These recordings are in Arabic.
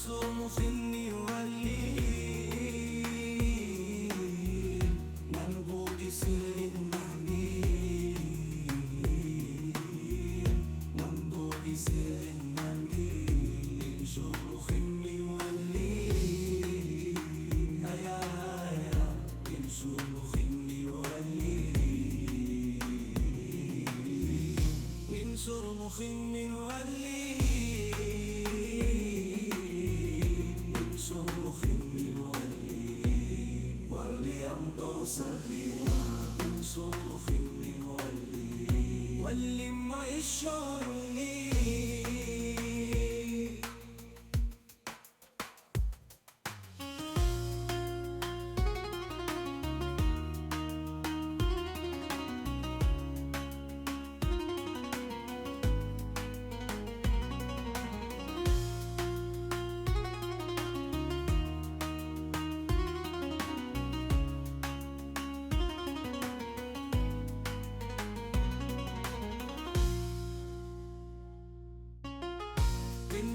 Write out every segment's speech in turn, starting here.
صرمخني ولي منبوذ سر المهدي منبوذ سر المهدي صرمخني ولي هيا هيا صرمخني ولي صرمخني ولي صوفي واللي ما يشعرني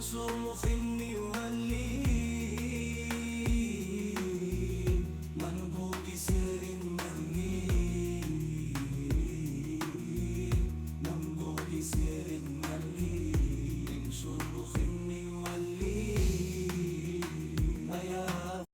صرمخني ولي منبوذ سر المهدي منبوذ سر المهدي صرمخني ولي هيا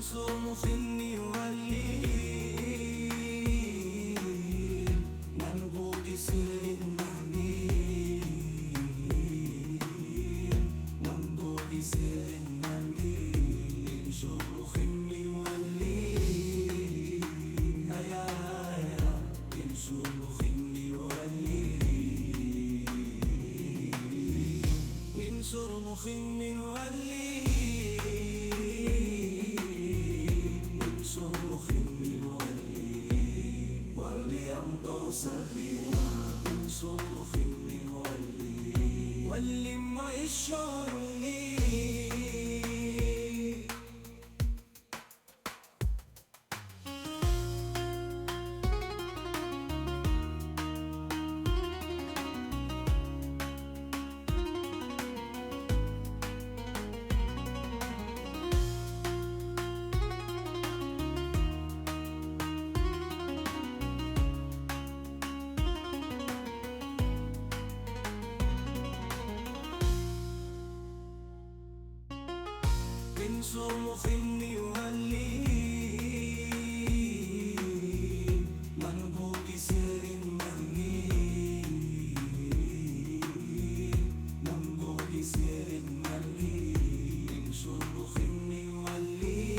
صرمخني ولي منبوذ سر المهدي منبوذ سر المهدي صرمخني ولي هيا هيا صرمخني ولي صرمخني ولي صوفي واللي ما يشعرني صرمخني ولي منبوذ سر المهدي منبوذ سر المهدي صرمخني ولي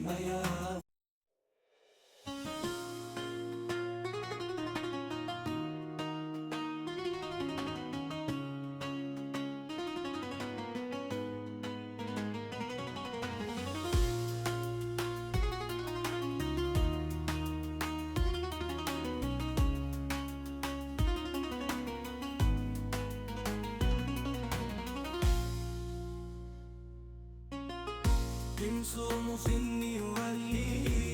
هيا صرمخني ولي